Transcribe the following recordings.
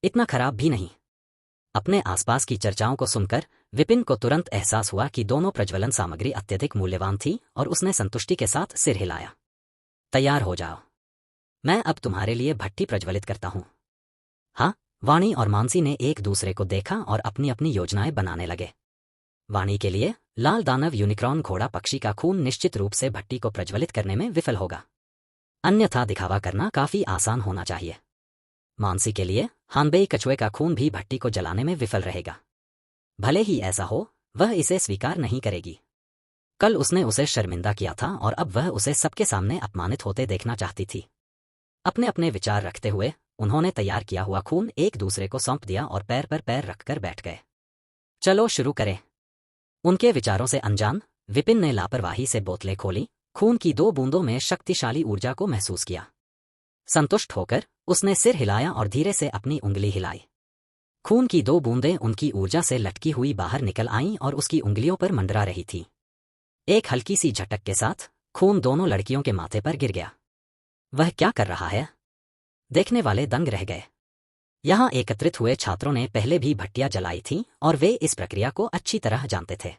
इतना खराब भी नहीं। अपने आसपास की चर्चाओं को सुनकर विपिन को तुरंत एहसास हुआ कि दोनों प्रज्वलन सामग्री अत्यधिक मूल्यवान थी और उसने संतुष्टि के साथ सिर हिलाया। तैयार हो जाओ, मैं अब तुम्हारे लिए भट्टी प्रज्वलित करता हूं। हाँ, वाणी और मानसी ने एक दूसरे को देखा और अपनी अपनी योजनाएं बनाने लगे। वाणी के लिए लाल दानव यूनिकॉर्न घोड़ा पक्षी का खून निश्चित रूप से भट्टी को प्रज्वलित करने में विफल होगा, अन्यथा दिखावा करना काफी आसान होना चाहिए। मानसी के लिए हानबेई कछुए का खून भी भट्टी को जलाने में विफल रहेगा। भले ही ऐसा हो, वह इसे स्वीकार नहीं करेगी। कल उसने उसे शर्मिंदा किया था और अब वह उसे सबके सामने अपमानित होते देखना चाहती थी। अपने अपने विचार रखते हुए उन्होंने तैयार किया हुआ खून एक दूसरे को सौंप दिया और पैर पर पैर रखकर बैठ गए। चलो शुरू करें। उनके विचारों से अनजान विपिन ने लापरवाही से बोतलें खोली, खून की 2 बूंदों में शक्तिशाली ऊर्जा को महसूस किया। संतुष्ट होकर उसने सिर हिलाया और धीरे से अपनी उंगली हिलाई। खून की 2 बूंदें उनकी ऊर्जा से लटकी हुई बाहर निकल आईं और उसकी उंगलियों पर मंडरा रही थी। एक हल्की सी झटक के साथ खून दोनों लड़कियों के माथे पर गिर गया। वह क्या कर रहा है? देखने वाले दंग रह गए। यहां एकत्रित हुए छात्रों ने पहले भी भट्टियां जलाई थीं और वे इस प्रक्रिया को अच्छी तरह जानते थे।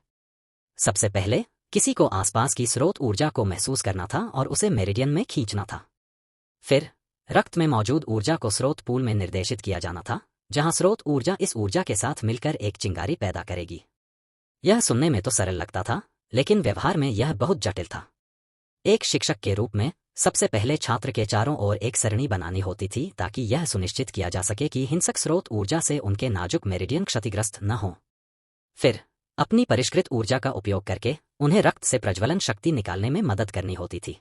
सबसे पहले किसी को आसपास की स्रोत ऊर्जा को महसूस करना था और उसे मेरिडियन में खींचना था। फिर रक्त में मौजूद ऊर्जा को स्रोत पूल में निर्देशित किया जाना था, जहां स्रोत ऊर्जा इस ऊर्जा के साथ मिलकर एक चिंगारी पैदा करेगी। यह सुनने में तो सरल लगता था, लेकिन व्यवहार में यह बहुत जटिल था। एक शिक्षक के रूप में सबसे पहले छात्र के चारों ओर एक सरणी बनानी होती थी ताकि यह सुनिश्चित किया जा सके कि हिंसक स्रोत ऊर्जा से उनके नाजुक मेरिडियन क्षतिग्रस्त न हों। फिर अपनी परिष्कृत ऊर्जा का उपयोग करके उन्हें रक्त से प्रज्वलन शक्ति निकालने में मदद करनी होती थी।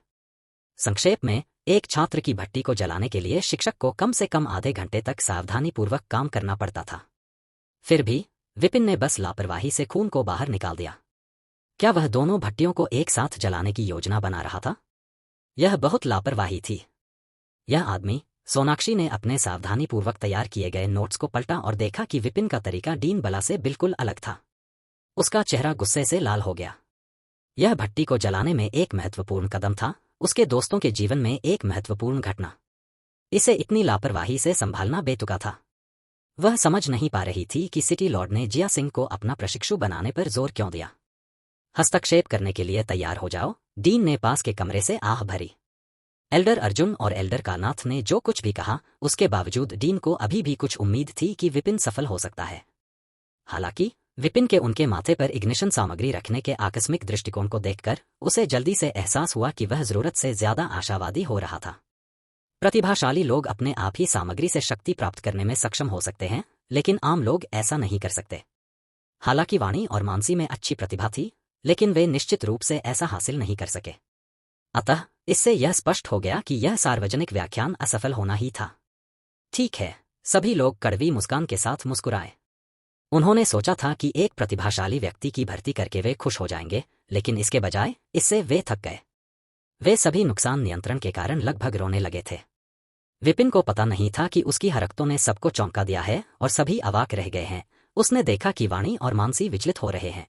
संक्षेप में, एक छात्र की भट्टी को जलाने के लिए शिक्षक को कम से कम आधे घंटे तक सावधानीपूर्वक काम करना पड़ता था। फिर भी विपिन ने बस लापरवाही से खून को बाहर निकाल दिया। क्या वह दोनों भट्टियों को एक साथ जलाने की योजना बना रहा था? यह बहुत लापरवाही थी। यह आदमी सोनाक्षी ने अपने सावधानीपूर्वक तैयार किए गए नोट्स को पलटा और देखा कि विपिन का तरीका डीन बला से बिल्कुल अलग था। उसका चेहरा गुस्से से लाल हो गया। यह भट्टी को जलाने में एक महत्वपूर्ण कदम था, उसके दोस्तों के जीवन में एक महत्वपूर्ण घटना। इसे इतनी लापरवाही से संभालना बेतुका था। वह समझ नहीं पा रही थी कि सिटी लॉर्ड ने जिया सिंह को अपना प्रशिक्षु बनाने पर जोर क्यों दिया। हस्तक्षेप करने के लिए तैयार हो जाओ, डीन ने पास के कमरे से आह भरी। एल्डर अर्जुन और एल्डर कालनाथ ने जो कुछ भी कहा, उसके बावजूद डीन को अभी भी कुछ उम्मीद थी कि विपिन सफल हो सकता है। हालांकि विपिन के उनके माथे पर इग्निशन सामग्री रखने के आकस्मिक दृष्टिकोण को देखकर उसे जल्दी से एहसास हुआ कि वह जरूरत से ज्यादा आशावादी हो रहा था। प्रतिभाशाली लोग अपने आप ही सामग्री से शक्ति प्राप्त करने में सक्षम हो सकते हैं, लेकिन आम लोग ऐसा नहीं कर सकते। हालांकि वाणी और मानसी में अच्छी प्रतिभा थी, लेकिन वे निश्चित रूप से ऐसा हासिल नहीं कर सके। अतः इससे यह स्पष्ट हो गया कि यह सार्वजनिक व्याख्यान असफल होना ही था। ठीक है, सभी लोग कड़वी मुस्कान के साथ मुस्कुराए। उन्होंने सोचा था कि एक प्रतिभाशाली व्यक्ति की भर्ती करके वे खुश हो जाएंगे, लेकिन इसके बजाय इससे वे थक गए। वे सभी नुकसान नियंत्रण के कारण लगभग रोने लगे थे। विपिन को पता नहीं था कि उसकी हरकतों ने सबको चौंका दिया है और सभी अवाक रह गए हैं। उसने देखा कि वाणी और मानसी विचलित हो रहे हैं।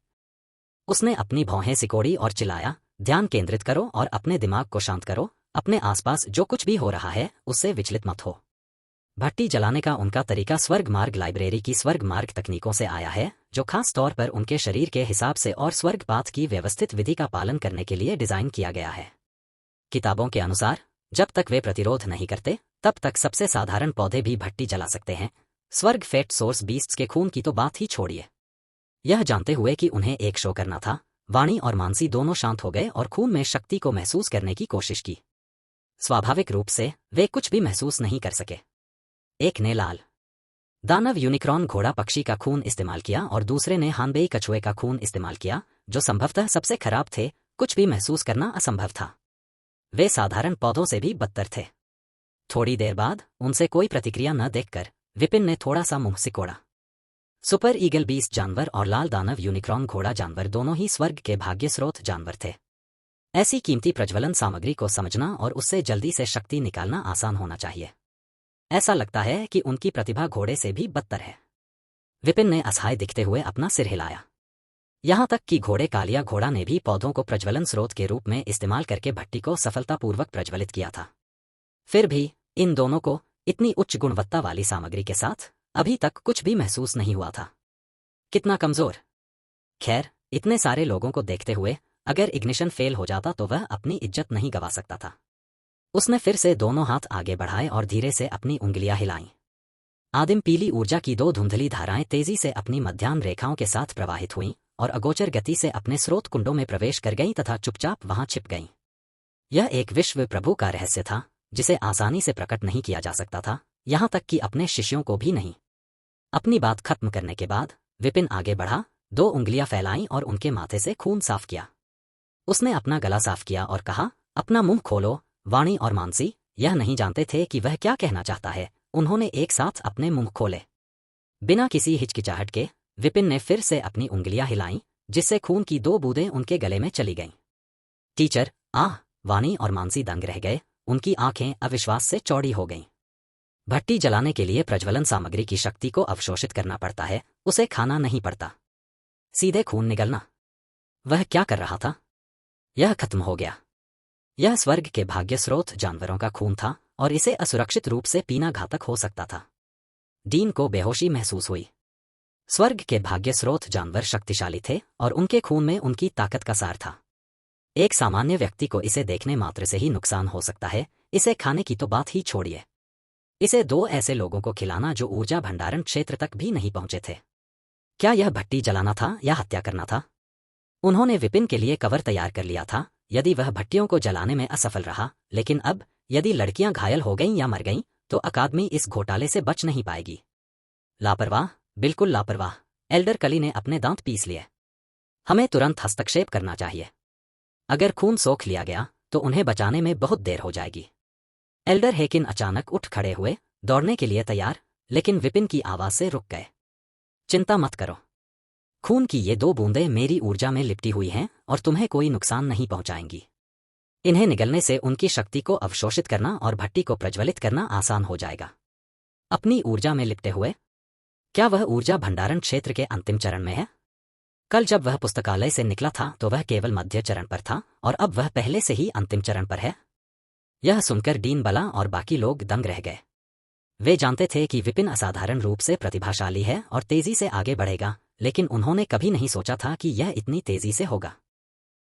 उसने अपनी भौहें सिकोड़ी और चिल्लाया, ध्यान केंद्रित करो और अपने दिमाग को शांत करो। अपने आसपास जो कुछ भी हो रहा है उससे विचलित मत हो। भट्टी जलाने का उनका तरीका स्वर्ग मार्ग लाइब्रेरी की स्वर्ग मार्ग तकनीकों से आया है, जो खास तौर पर उनके शरीर के हिसाब से और स्वर्ग पाथ की व्यवस्थित विधि का पालन करने के लिए डिजाइन किया गया है। किताबों के अनुसार जब तक वे प्रतिरोध नहीं करते, तब तक सबसे साधारण पौधे भी भट्टी जला सकते हैं। स्वर्ग फेट सोर्स बीस्ट्स के खून की तो बात ही छोड़िए। यह जानते हुए कि उन्हें एक शो करना था, वाणी और मानसी दोनों शांत हो गए और खून में शक्ति को महसूस करने की कोशिश की। स्वाभाविक रूप से वे कुछ भी महसूस नहीं कर सके। एक ने लाल दानव यूनिकॉर्न घोड़ा पक्षी का खून इस्तेमाल किया और दूसरे ने हानबेई कछुए का खून इस्तेमाल किया, जो संभवतः सबसे खराब थे। कुछ भी महसूस करना असंभव था। वे साधारण पौधों से भी बदतर थे। थोड़ी देर बाद उनसे कोई प्रतिक्रिया न देखकर विपिन ने थोड़ा सा मुंह सिकोड़ा। सुपर ईगल बीस्ट जानवर और लाल दानव यूनिकॉर्न घोड़ा जानवर दोनों ही स्वर्ग के भाग्य स्रोत जानवर थे। ऐसी कीमती प्रज्वलन सामग्री को समझना और उससे जल्दी से शक्ति निकालना आसान होना चाहिए। ऐसा लगता है कि उनकी प्रतिभा घोड़े से भी बदतर है। विपिन ने असहाय दिखते हुए अपना सिर हिलाया। यहां तक कि घोड़े कालिया घोड़ा ने भी पौधों को प्रज्वलन स्रोत के रूप में इस्तेमाल करके भट्टी को सफलतापूर्वक प्रज्वलित किया था। फिर भी इन दोनों को इतनी उच्च गुणवत्ता वाली सामग्री के साथ अभी तक कुछ भी महसूस नहीं हुआ था। कितना कमजोर। खैर, इतने सारे लोगों को देखते हुए अगर इग्निशन फेल हो जाता तो वह अपनी इज्जत नहीं गंवा सकता था। उसने फिर से दोनों हाथ आगे बढ़ाए और धीरे से अपनी उंगलियां हिलाईं। आदिम पीली ऊर्जा की दो धुंधली धाराएं तेजी से अपनी मध्याह्न रेखाओं के साथ प्रवाहित हुईं और अगोचर गति से अपने स्रोत कुंडों में प्रवेश कर गईं तथा चुपचाप वहां छिप गईं। यह एक विश्व प्रभु का रहस्य था जिसे आसानी से प्रकट नहीं किया जा सकता था, यहां तक कि अपने शिष्यों को भी नहीं। अपनी बात खत्म करने के बाद विपिन आगे बढ़ा, दो उंगलियां फैलाईं और उनके माथे से खून साफ किया। उसने अपना गला साफ किया और कहा, अपना मुंह खोलो। वाणी और मानसी यह नहीं जानते थे कि वह क्या कहना चाहता है। उन्होंने एक साथ अपने मुंह खोले। बिना किसी हिचकिचाहट के विपिन ने फिर से अपनी उंगलियां हिलाईं, जिससे खून की दो बूंदें उनके गले में चली गईं। टीचर, आह! वाणी और मानसी दंग रह गए, उनकी आंखें अविश्वास से चौड़ी हो गईं। भट्टी जलाने के लिए प्रज्वलन सामग्री की शक्ति को अवशोषित करना पड़ता है, उसे खाना नहीं पड़ता। सीधे खून निगलना। वह क्या कर रहा था? यह खत्म हो गया। यह स्वर्ग के भाग्य स्रोत जानवरों का खून था और इसे असुरक्षित रूप से पीना घातक हो सकता था। डीन को बेहोशी महसूस हुई। स्वर्ग के भाग्य स्रोत जानवर शक्तिशाली थे और उनके खून में उनकी ताकत का सार था। एक सामान्य व्यक्ति को इसे देखने मात्र से ही नुकसान हो सकता है, इसे खाने की तो बात ही छोड़िए। इसे दो ऐसे लोगों को खिलाना जो ऊर्जा भंडारण क्षेत्र तक भी नहीं पहुंचे थे। क्या यह भट्टी जलाना था या हत्या करना था? उन्होंने विपिन के लिए कवर तैयार कर लिया था यदि वह भट्टियों को जलाने में असफल रहा, लेकिन अब यदि लड़कियां घायल हो गईं या मर गईं तो अकादमी इस घोटाले से बच नहीं पाएगी। लापरवाह, बिल्कुल लापरवाह। एल्डर कली ने अपने दांत पीस लिए। हमें तुरंत हस्तक्षेप करना चाहिए। अगर खून सोख लिया गया तो उन्हें बचाने में बहुत देर हो जाएगी। एल्डर हेकिन अचानक उठ खड़े हुए, दौड़ने के लिए तैयार, लेकिन विपिन की आवाज से रुक गए। चिंता मत करो। खून की ये दो बूंदें मेरी ऊर्जा में लिपटी हुई हैं और तुम्हें कोई नुकसान नहीं पहुंचाएंगी। इन्हें निगलने से उनकी शक्ति को अवशोषित करना और भट्टी को प्रज्वलित करना आसान हो जाएगा। अपनी ऊर्जा में लिपटे हुए? क्या वह ऊर्जा भंडारण क्षेत्र के अंतिम चरण में है? कल जब वह पुस्तकालय से निकला था तो वह केवल मध्य चरण पर था और अब वह पहले से ही अंतिम चरण पर है। यह सुनकर डीन बला और बाकी लोग दंग रह गए। वे जानते थे कि विपिन असाधारण रूप से प्रतिभाशाली है और तेजी से आगे बढ़ेगा, लेकिन उन्होंने कभी नहीं सोचा था कि यह इतनी तेजी से होगा।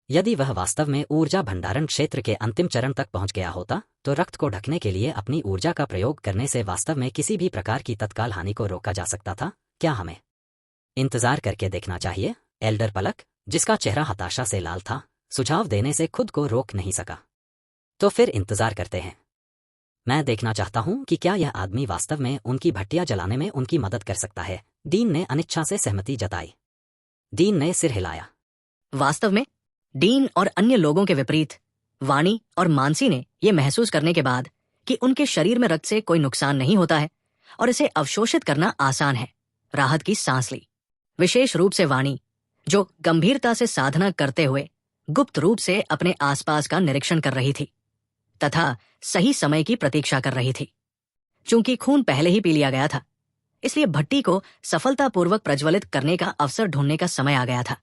यदि वह वास्तव में ऊर्जा भंडारण क्षेत्र के अंतिम चरण तक पहुंच गया होता तो रक्त को ढकने के लिए अपनी ऊर्जा का प्रयोग करने से वास्तव में किसी भी प्रकार की तत्काल हानि को रोका जा सकता था। क्या हमें इंतजार करके देखना चाहिए? एल्डर पलक, जिसका चेहरा हताशा से लाल था, सुझाव देने से खुद को रोक नहीं सका। तो फिर इंतजार करते हैं। मैं देखना चाहता हूं कि क्या यह आदमी वास्तव में उनकी भट्टियां जलाने में उनकी मदद कर सकता है। डीन ने अनिच्छा से सहमति जताई। डीन ने सिर हिलाया। वास्तव में डीन और अन्य लोगों के विपरीत वाणी और मानसी ने यह महसूस करने के बाद कि उनके शरीर में रक्त से कोई नुकसान नहीं होता है और इसे अवशोषित करना आसान है, राहत की सांस ली। विशेष रूप से वाणी, जो गंभीरता से साधना करते हुए गुप्त रूप से अपने आसपास का निरीक्षण कर रही थी तथा सही समय की प्रतीक्षा कर रही थी। चूंकि खून पहले ही पी लिया गया था, इसलिए भट्टी को सफलतापूर्वक प्रज्वलित करने का अवसर ढूंढने का समय आ गया था।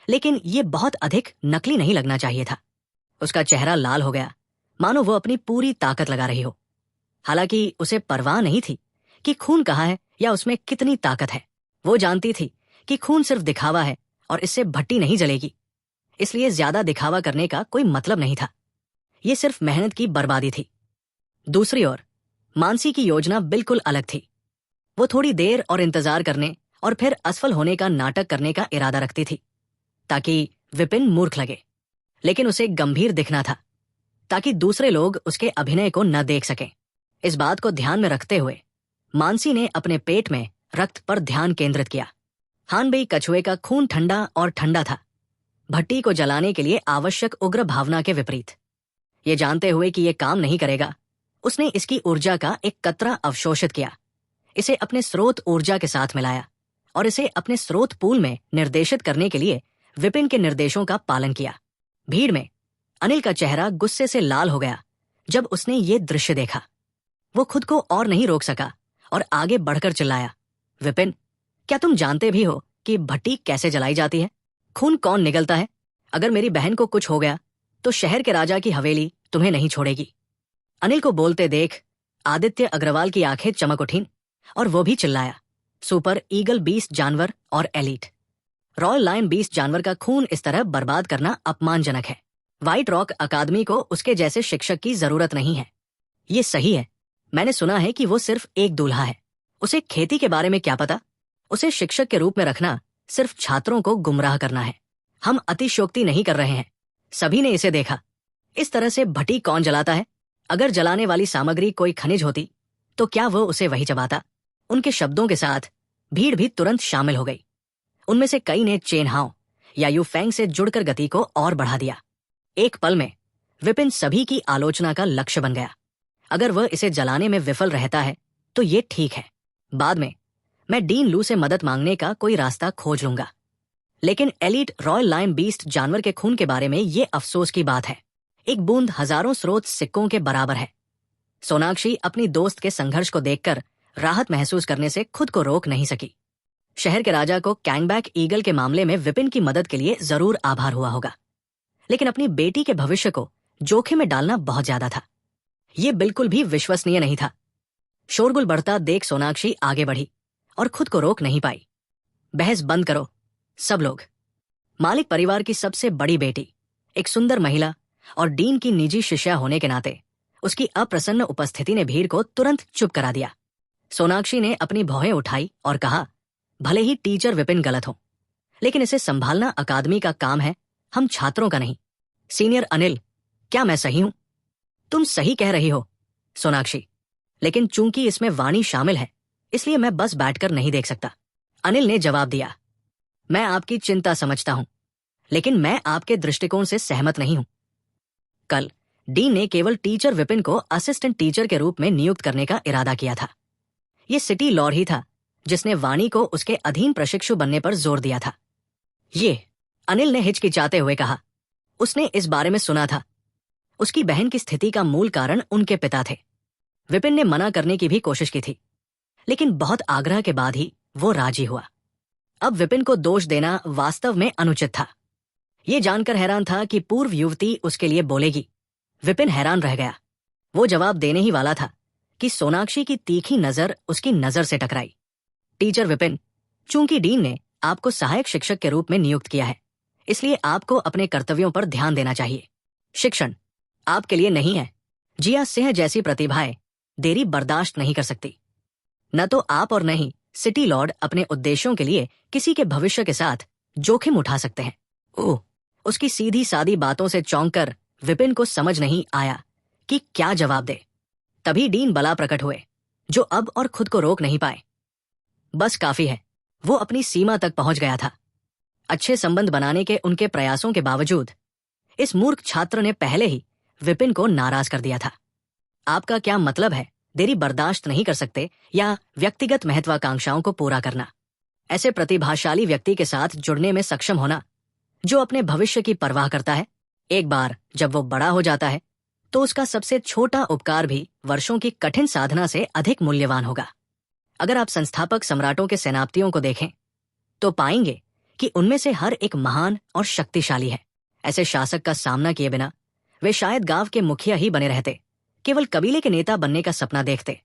लेकिन यह बहुत अधिक नकली नहीं लगना चाहिए था। उसका चेहरा लाल हो गया, मानो वो अपनी पूरी ताकत लगा रही हो। हालांकि उसे परवाह नहीं थी कि खून कहाँ है या उसमें कितनी ताकत है। वो जानती थी कि खून सिर्फ दिखावा है और इससे भट्टी नहीं जलेगी, इसलिए ज्यादा दिखावा करने का कोई मतलब नहीं था। ये सिर्फ मेहनत की बर्बादी थी। दूसरी ओर मानसी की योजना बिल्कुल अलग थी। वो थोड़ी देर और इंतजार करने और फिर असफल होने का नाटक करने का इरादा रखती थी, ताकि विपिन मूर्ख लगे, लेकिन उसे गंभीर दिखना था, ताकि दूसरे लोग उसके अभिनय को न देख सकें। इस बात को ध्यान में रखते हुए मानसी ने अपने पेट में रक्त पर ध्यान केंद्रित किया। हानबेई कछुए का खून ठंडा और ठंडा था, भट्टी को जलाने के लिए आवश्यक उग्र भावना के विपरीत। ये जानते हुए कि यह काम नहीं करेगा, उसने इसकी ऊर्जा का एक कतरा अवशोषित किया, इसे अपने स्रोत ऊर्जा के साथ मिलाया और इसे अपने स्रोत पूल में निर्देशित करने के लिए विपिन के निर्देशों का पालन किया। भीड़ में अनिल का चेहरा गुस्से से लाल हो गया जब उसने ये दृश्य देखा। वो खुद को और नहीं रोक सका और आगे बढ़कर चिल्लाया, विपिन, क्या तुम जानते भी हो कि भट्टी कैसे जलाई जाती है? खून कौन निगलता है? अगर मेरी बहन को कुछ हो गया तो शहर के राजा की हवेली तुम्हें नहीं छोड़ेगी। अनिल को बोलते देख आदित्य अग्रवाल की आंखें चमक उठीं और वो भी चिल्लाया, सुपर ईगल बीस्ट जानवर और एलीट। रॉयल लायन बीस्ट जानवर का खून इस तरह बर्बाद करना अपमानजनक है। व्हाइट रॉक अकादमी को उसके जैसे शिक्षक की जरूरत नहीं है। ये सही है। मैंने सुना है कि वो सिर्फ एक दूल्हा है। उसे खेती के बारे में क्या पता? उसे शिक्षक के रूप में रखना सिर्फ छात्रों को गुमराह करना है। हम अतिशयोक्ति नहीं कर रहे हैं। सभी ने इसे देखा। इस तरह से भट्टी कौन जलाता है? अगर जलाने वाली सामग्री कोई खनिज होती तो क्या वो उसे वही चबाता? उनके शब्दों के साथ भीड़ भी तुरंत शामिल हो गई। उनमें से कई ने चेन हाओ या यूफेंग से जुड़कर गति को और बढ़ा दिया। एक पल में विपिन सभी की आलोचना का लक्ष्य बन गया। अगर वह इसे जलाने में विफल रहता है तो ये ठीक है। बाद में मैं डीन लू से मदद मांगने का कोई रास्ता खोज लूंगा। लेकिन एलीट रॉयल लायन बीस्ट जानवर के खून के बारे में ये अफसोस की बात है। एक बूंद हजारों स्रोत सिक्कों के बराबर है। सोनाक्षी अपनी दोस्त के संघर्ष को देखकर राहत महसूस करने से खुद को रोक नहीं सकी। शहर के राजा को कैंगबैक ईगल के मामले में विपिन की मदद के लिए जरूर आभार हुआ होगा, लेकिन अपनी बेटी के भविष्य को जोखिम में डालना बहुत ज्यादा था। यह बिल्कुल भी विश्वसनीय नहीं था। शोरगुल बढ़ता देख सोनाक्षी आगे बढ़ी और खुद को रोक नहीं पाई। बहस बंद करो सब लोग। मालिक परिवार की सबसे बड़ी बेटी, एक सुंदर महिला और डीन की निजी शिष्या होने के नाते उसकी अप्रसन्न उपस्थिति ने भीड़ को तुरंत चुप करा दिया। सोनाक्षी ने अपनी भौहें उठाई और कहा, भले ही टीचर विपिन गलत हो, लेकिन इसे संभालना अकादमी का काम है, हम छात्रों का नहीं। सीनियर अनिल, क्या मैं सही हूं? तुम सही कह रही हो सोनाक्षी, लेकिन चूंकि इसमें वाणी शामिल है इसलिए मैं बस बैठकर नहीं देख सकता। अनिल ने जवाब दिया, मैं आपकी चिंता समझता हूं, लेकिन मैं आपके दृष्टिकोण से सहमत नहीं हूं। कल डीन ने केवल टीचर विपिन को असिस्टेंट टीचर के रूप में नियुक्त करने का इरादा किया था। यह सिटी लॉर्ड ही था जिसने वाणी को उसके अधीन प्रशिक्षु बनने पर जोर दिया था। ये, अनिल ने हिचकिचाते हुए कहा, उसने इस बारे में सुना था। उसकी बहन की स्थिति का मूल कारण उनके पिता थे। विपिन ने मना करने की भी कोशिश की थी, लेकिन बहुत आग्रह के बाद ही वो राजी हुआ। अब विपिन को दोष देना वास्तव में अनुचित था। ये जानकर हैरान था कि पूर्व युवती उसके लिए बोलेगी। विपिन हैरान रह गया। वो जवाब देने ही वाला था कि सोनाक्षी की तीखी नजर उसकी नजर से टकराई। टीचर विपिन, चूंकि डीन ने आपको सहायक शिक्षक के रूप में नियुक्त किया है, इसलिए आपको अपने कर्तव्यों पर ध्यान देना चाहिए। शिक्षण आपके लिए नहीं है। जिया सिंह जैसी प्रतिभाएं देरी बर्दाश्त नहीं कर सकती। न तो आप और न ही सिटी लॉर्ड अपने उद्देश्यों के लिए किसी के भविष्य के साथ जोखिम उठा सकते हैं। ओह, उसकी सीधी सादी बातों से चौंक कर विपिन को समझ नहीं आया कि क्या जवाब दे। तभी डीन बला प्रकट हुए, जो अब और खुद को रोक नहीं पाए। बस काफी है, वो अपनी सीमा तक पहुंच गया था। अच्छे संबंध बनाने के उनके प्रयासों के बावजूद इस मूर्ख छात्र ने पहले ही विपिन को नाराज कर दिया था। आपका क्या मतलब है देरी बर्दाश्त नहीं कर सकते या व्यक्तिगत महत्वाकांक्षाओं को पूरा करना? ऐसे प्रतिभाशाली व्यक्ति के साथ जुड़ने में सक्षम होना जो अपने भविष्य की परवाह करता है। एक बार जब वो बड़ा हो जाता है तो उसका सबसे छोटा उपकार भी वर्षों की कठिन साधना से अधिक मूल्यवान होगा। अगर आप संस्थापक सम्राटों के सेनापतियों को देखें तो पाएंगे कि उनमें से हर एक महान और शक्तिशाली है। ऐसे शासक का सामना किए बिना वे शायद गांव के मुखिया ही बने रहते, केवल कबीले के नेता बनने का सपना देखते,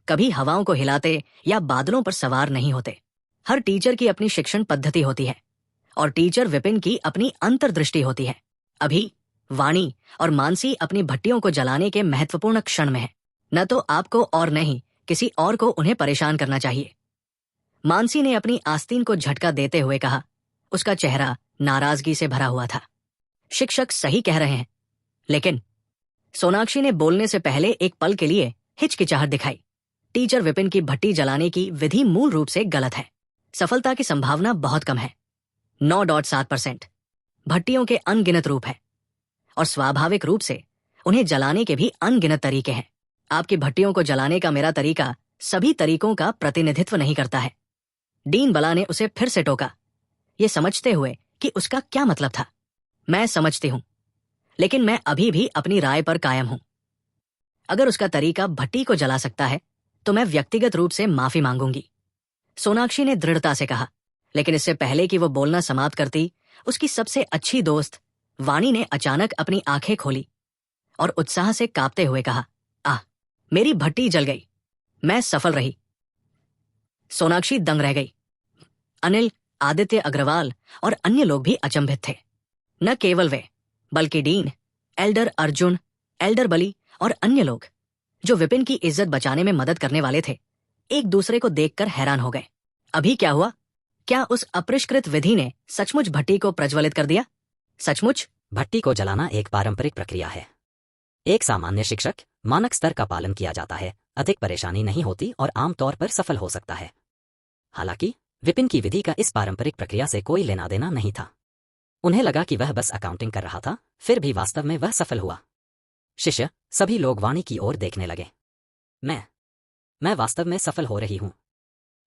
कभी हवाओं को हिलाते या बादलों पर सवार नहीं होते। हर टीचर की अपनी शिक्षण पद्धति होती है और टीचर विपिन की अपनी अंतर्दृष्टि होती है। अभी वाणी और मानसी अपनी भट्टियों को जलाने के महत्वपूर्ण क्षण में है। न तो आपको और न ही किसी और को उन्हें परेशान करना चाहिए। मानसी ने अपनी आस्तीन को झटका देते हुए कहा। उसका चेहरा नाराजगी से भरा हुआ था। शिक्षक सही कह रहे हैं, लेकिन सोनाक्षी ने बोलने से पहले एक पल के लिए हिचकिचाहट दिखाई। टीचर विपिन की भट्टी जलाने की विधि मूल रूप से गलत है। सफलता की संभावना बहुत कम है, 9.7%। भट्टियों के अनगिनत रूप है और स्वाभाविक रूप से उन्हें जलाने के भी अनगिनत तरीके हैं। आपकी भट्टियों को जलाने का मेरा तरीका सभी तरीकों का प्रतिनिधित्व नहीं करता है। डीन बला ने उसे फिर से टोका, ये समझते हुए कि उसका क्या मतलब था। मैं समझती हूं, लेकिन मैं अभी भी अपनी राय पर कायम हूं। अगर उसका तरीका भट्टी को जला सकता है तो मैं व्यक्तिगत रूप से माफी मांगूंगी, सोनाक्षी ने दृढ़ता से कहा। लेकिन इससे पहले कि वो बोलना समाप्त करती, उसकी सबसे अच्छी दोस्त वाणी ने अचानक अपनी आंखें खोली और उत्साह से कांपते हुए कहा, आह, मेरी भट्टी जल गई, मैं सफल रही। सोनाक्षी दंग रह गई। अनिल, आदित्य अग्रवाल और अन्य लोग भी अचंभित थे। न केवल वे, बल्कि डीन, एल्डर अर्जुन, एल्डर बली और अन्य लोग जो विपिन की इज्जत बचाने में मदद करने वाले थे, एक दूसरे को देखकर हैरान हो गए। अभी क्या हुआ? क्या उस अपरिष्कृत विधि ने सचमुच भट्टी को प्रज्वलित कर दिया? सचमुच? भट्टी को जलाना एक पारंपरिक प्रक्रिया है। एक सामान्य शिक्षक मानक स्तर का पालन किया जाता है, अधिक परेशानी नहीं होती और आमतौर पर सफल हो सकता है। हालांकि विपिन की विधि का इस पारंपरिक प्रक्रिया से कोई लेना देना नहीं था। उन्हें लगा कि वह बस अकाउंटिंग कर रहा था, फिर भी वास्तव में वह सफल हुआ। शिष्य, सभी लोग वाणी की ओर देखने लगे। मैं वास्तव में सफल हो रही हूं।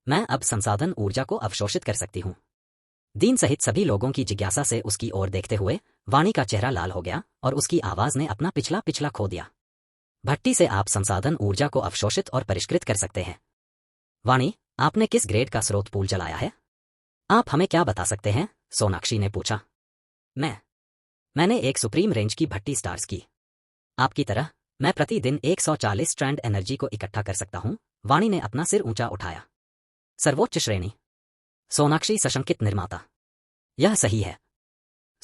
मैं अब संसाधन ऊर्जा को अवशोषित कर सकती हूं। दीन सहित सभी लोगों की जिज्ञासा से उसकी ओर देखते हुए वाणी का चेहरा लाल हो गया और उसकी आवाज ने अपना पिछला खो दिया। भट्टी से आप संसाधन ऊर्जा को अवशोषित और परिष्कृत कर सकते हैं। वाणी, आपने किस ग्रेड का स्रोत पूल जलाया है? आप हमें क्या बता सकते हैं? सोनाक्षी ने पूछा। मैंने एक सुप्रीम रेंज की भट्टी स्टार्स की। आपकी तरह मैं प्रतिदिन 140 स्ट्रैंड एनर्जी को इकट्ठा कर सकता हूं। वाणी ने अपना सिर ऊंचा उठाया। सर्वोच्च श्रेणी? सोनाक्षी सशंकित निर्माता। यह सही है।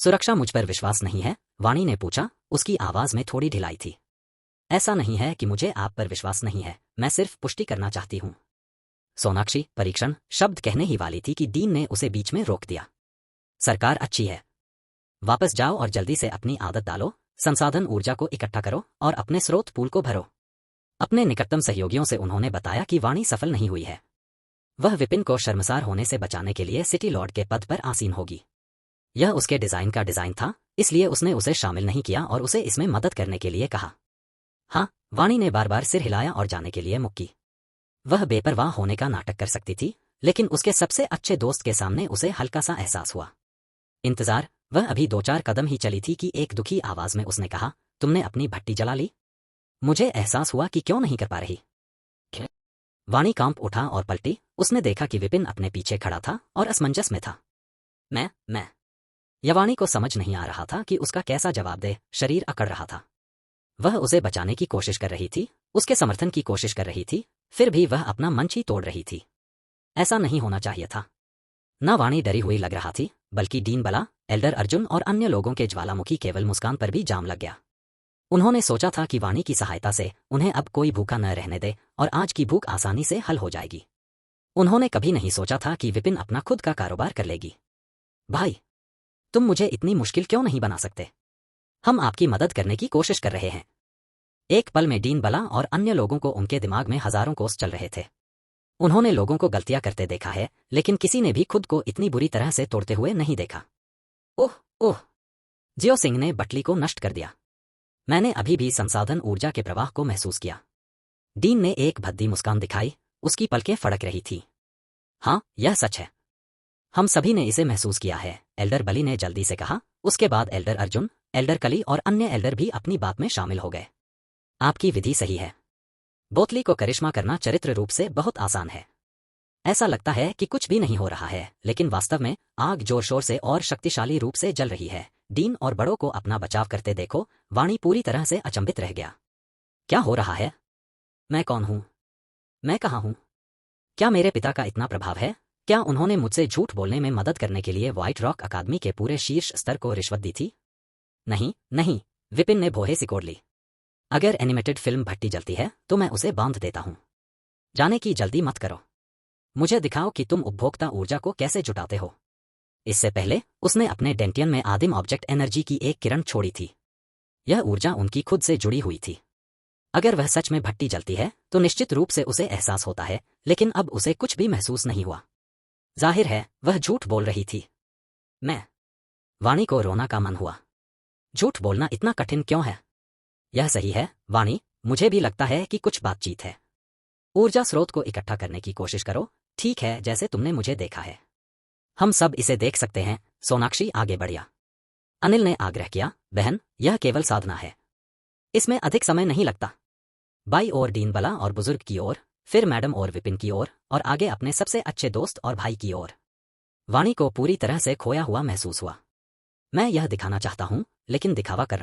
सुरक्षा मुझ पर विश्वास नहीं है? वाणी ने पूछा, उसकी आवाज में थोड़ी ढिलाई थी। ऐसा नहीं है कि मुझे आप पर विश्वास नहीं है, मैं सिर्फ पुष्टि करना चाहती हूं। सोनाक्षी परीक्षण शब्द कहने ही वाली थी कि डीन ने उसे बीच में रोक दिया। सरकार अच्छी है। वापस जाओ और जल्दी से अपनी आदत डालो, संसाधन ऊर्जा को इकट्ठा करो और अपने स्रोत पूल को भरो। अपने निकटतम सहयोगियों से उन्होंने बताया कि वाणी सफल नहीं हुई है। वह विपिन को शर्मसार होने से बचाने के लिए सिटी लॉर्ड के पद पर आसीन होगी। यह उसके डिजाइन का डिजाइन था, इसलिए उसने उसे शामिल नहीं किया और उसे इसमें मदद करने के लिए कहा। हाँ, वाणी ने बार बार सिर हिलाया और जाने के लिए मुक्की। वह बेपरवाह होने का नाटक कर सकती थी, लेकिन उसके सबसे अच्छे दोस्त के सामने उसे हल्का सा एहसास हुआ। इंतजार। वह अभी 2-4 कदम ही चली थी कि एक दुखी आवाज में उसने कहा, तुमने अपनी भट्टी जला ली? मुझे एहसास हुआ कि क्यों नहीं कर पा रही। वाणी कांप उठा और पलटी। उसने देखा कि विपिन अपने पीछे खड़ा था और असमंजस में था। मैं यवाणी को समझ नहीं आ रहा था कि उसका कैसा जवाब दे। शरीर अकड़ रहा था। वह उसे बचाने की कोशिश कर रही थी, उसके समर्थन की कोशिश कर रही थी, फिर भी वह अपना मंच ही तोड़ रही थी। ऐसा नहीं होना चाहिए था। न वाणी डरी हुई लग रहा थी, बल्कि डीन बला, एल्डर अर्जुन और अन्य लोगों के ज्वालामुखी केवल मुस्कान पर भी जाम लग गया। उन्होंने सोचा था कि वाणी की सहायता से उन्हें अब कोई भूखा न रहने दे और आज की भूख आसानी से हल हो जाएगी। उन्होंने कभी नहीं सोचा था कि विपिन अपना खुद का कारोबार कर लेगी। भाई, तुम मुझे इतनी मुश्किल क्यों नहीं बना सकते? हम आपकी मदद करने की कोशिश कर रहे हैं। एक पल में डीन बला और अन्य लोगों को उनके दिमाग में हजारों कोस चल रहे थे। उन्होंने लोगों को गलतियां करते देखा है, लेकिन किसी ने भी खुद को इतनी बुरी तरह से तोड़ते हुए नहीं देखा। ओह, जियो सिंह ने बटली को नष्ट कर दिया। मैंने अभी भी संसाधन ऊर्जा के प्रवाह को महसूस किया। डीन ने एक भद्दी मुस्कान दिखाई, उसकी पलकें फड़क रही थी। हाँ, यह सच है। हम सभी ने इसे महसूस किया है, एल्डर बली ने जल्दी से कहा। उसके बाद एल्डर अर्जुन, एल्डर कली और अन्य एल्डर भी अपनी बात में शामिल हो गए। आपकी विधि सही है। बोतली को करिश्मा करना चरित्र रूप से बहुत आसान है। ऐसा लगता है कि कुछ भी नहीं हो रहा है, लेकिन वास्तव में आग जोर शोर से और शक्तिशाली रूप से जल रही है। डीन और बड़ों को अपना बचाव करते देखो। वाणी पूरी तरह से अचंभित रह गया। क्या हो रहा है? मैं कौन हूं? मैं कहाँ हूं? क्या मेरे पिता का इतना प्रभाव है? क्या उन्होंने मुझसे झूठ बोलने में मदद करने के लिए व्हाइट रॉक अकादमी के पूरे शीर्ष स्तर को रिश्वत दी थी? नहीं, विपिन ने भौहें सिकोड़ ली। अगर एनिमेटेड फिल्म भट्टी जलती है तो मैं उसे बांध देता हूं। जाने की जल्दी मत करो। मुझे दिखाओ कि तुम उपभोक्ता ऊर्जा को कैसे जुटाते हो। इससे पहले उसने अपने डेंटियन में आदिम ऑब्जेक्ट एनर्जी की एक किरण छोड़ी थी। यह ऊर्जा उनकी खुद से जुड़ी हुई थी। अगर वह सच में भट्टी जलती है तो निश्चित रूप से उसे एहसास होता है, लेकिन अब उसे कुछ भी महसूस नहीं हुआ। जाहिर है वह झूठ बोल रही थी। वाणी को रोना का मन हुआ। झूठ बोलना इतना कठिन क्यों है? यह सही है वाणी, मुझे भी लगता है कि कुछ बातचीत है। ऊर्जा स्रोत को इकट्ठा करने की कोशिश करो, ठीक है, जैसे तुमने मुझे देखा है। हम सब इसे देख सकते हैं। सोनाक्षी आगे बढ़िया। अनिल ने आग्रह किया, बहन, यह केवल साधना है, इसमें अधिक समय नहीं लगता। बाई ओर डीन बला और बुजुर्ग की ओर, फिर मैडम और विपिन की ओर, और आगे अपने सबसे अच्छे दोस्त और भाई की ओर। वाणी को पूरी तरह से खोया हुआ महसूस हुआ। मैं यह दिखाना चाहता हूं, लेकिन दिखावा कर